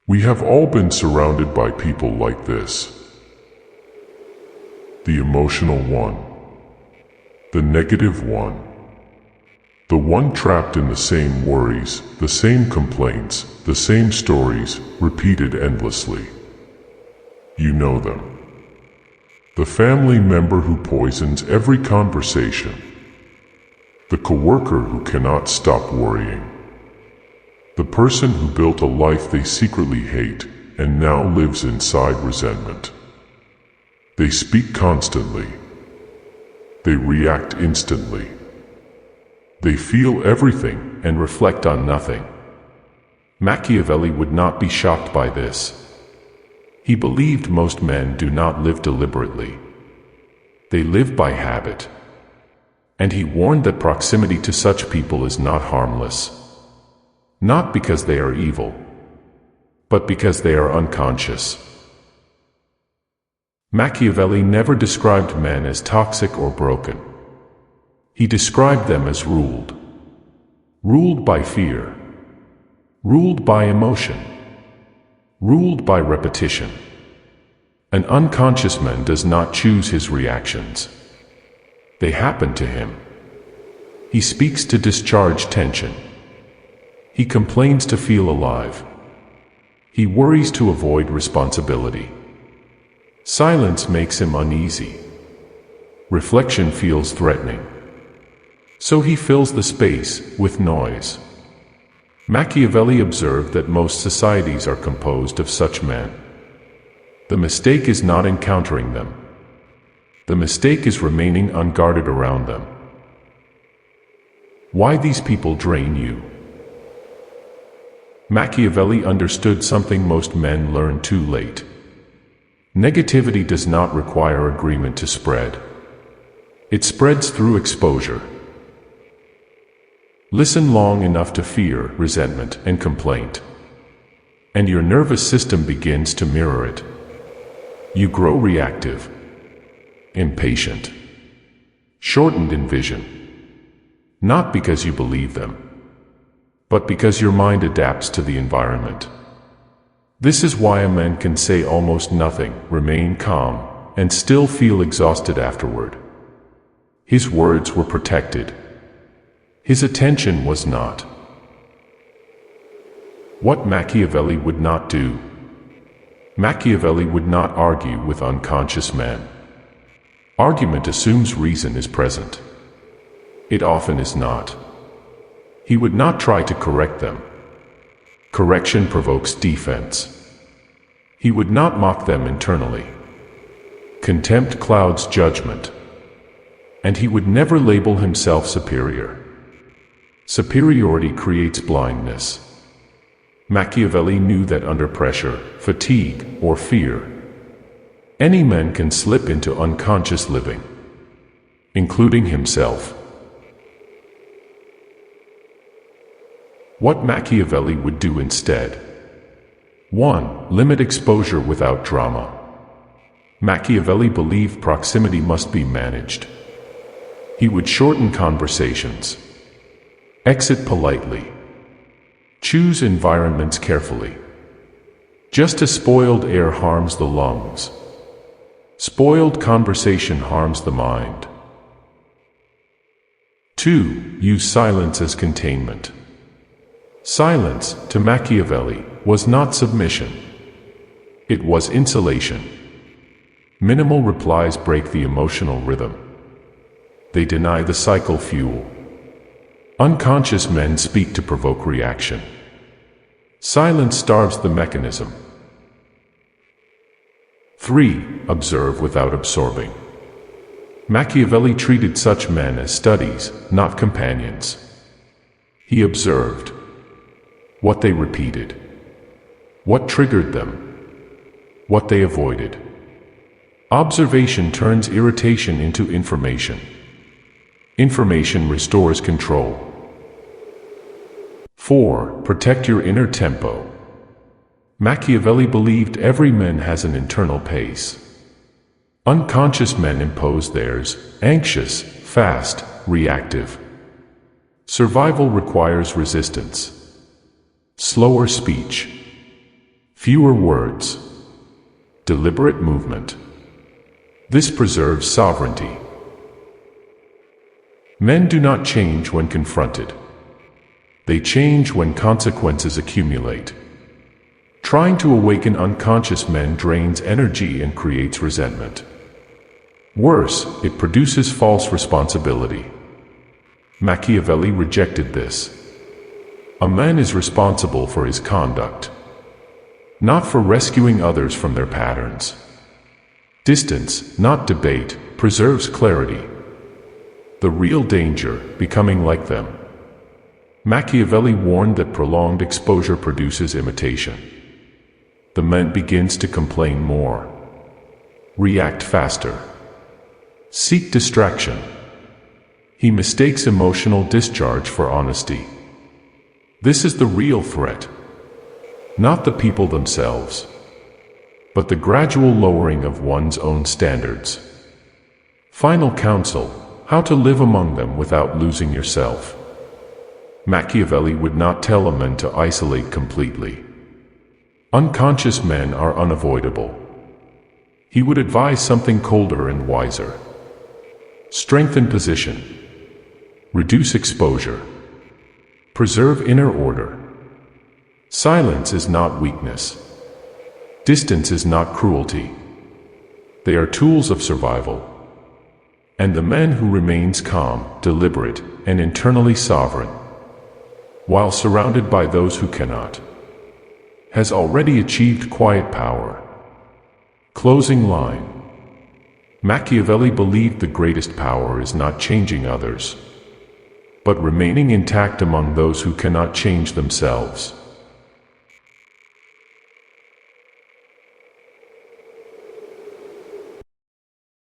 We have all been surrounded by people like this. The emotional one. The negative one. The one trapped in the same worries, the same complaints, the same stories, repeated endlessly. You know them. The family member who poisons every conversation. The coworker who cannot stop worrying. The person who built a life they secretly hate and now lives inside resentment. They speak constantly. They react instantly. They feel everything and reflect on nothing. Machiavelli would not be shocked by this. He believed most men do not live deliberately. They live by habit. And he warned that proximity to such people is not harmless. Not because they are evil, but because they are unconscious. Machiavelli never described men as toxic or broken. He described them as ruled. Ruled by fear. Ruled by emotion. Ruled by repetition. An unconscious man does not choose his reactions. They happen to him. He speaks to discharge tension. He complains to feel alive. He worries to avoid responsibility. Silence makes him uneasy. Reflection feels threatening. So he fills the space with noise. Machiavelli observed that most societies are composed of such men. The mistake is not encountering them. The mistake is remaining unguarded around them. Why these people drain you? Machiavelli understood something most men learn too late. Negativity does not require agreement to spread. It spreads through exposure. Listen long enough to fear, resentment, and complaint. And your nervous system begins to mirror it. You grow reactive, impatient, shortened in vision. Not because you believe them, but because your mind adapts to the environment. This is why a man can say almost nothing, remain calm, and still feel exhausted afterward. His words were protected. His attention was not. What Machiavelli would not do. Machiavelli would not argue with unconscious men. Argument assumes reason is present. It often is not. He would not try to correct them. Correction provokes defense. He would not mock them internally. Contempt clouds judgment. And he would never label himself superior. Superiority creates blindness. Machiavelli knew that under pressure, fatigue, or fear, any man can slip into unconscious living, including himself. What Machiavelli would do instead? 1. Limit exposure without drama. Machiavelli believed proximity must be managed. He would shorten conversations. Exit politely. Choose environments carefully. Just as spoiled air harms the lungs, spoiled conversation harms the mind. 2. Use silence as containment. Silence, to Machiavelli, was not submission. It was insulation. Minimal replies break the emotional rhythm. They deny the cycle fuel. Unconscious men speak to provoke reaction. Silence starves the mechanism. 3. Observe without absorbing. Machiavelli treated such men as studies, not companions. He observed what they repeated, what triggered them, what they avoided. Observation turns irritation into information. Information restores control. 4. Protect your inner tempo. Machiavelli believed every man has an internal pace. Unconscious men impose theirs, anxious, fast, reactive. Survival requires resistance. Slower speech. Fewer words. Deliberate movement. This preserves sovereignty. Men do not change when confronted. They change when consequences accumulate. Trying to awaken unconscious men drains energy and creates resentment. Worse, it produces false responsibility. Machiavelli rejected this. A man is responsible for his conduct, not for rescuing others from their patterns. Distance, not debate, preserves clarity. The real danger, becoming like them. Machiavelli warned that prolonged exposure produces imitation. The man begins to complain more. React faster. Seek distraction. He mistakes emotional discharge for honesty. This is the real threat. Not the people themselves, but the gradual lowering of one's own standards. Final counsel: how to live among them without losing yourself. Machiavelli would not tell a man to isolate completely. Unconscious men are unavoidable. He would advise something colder and wiser. Strengthen position. Reduce exposure. Preserve inner order. Silence is not weakness. Distance is not cruelty. They are tools of survival. And the man who remains calm, deliberate, and internally sovereign, while surrounded by those who cannot, has already achieved quiet power. Closing line. Machiavelli believed the greatest power is not changing others, but remaining intact among those who cannot change themselves.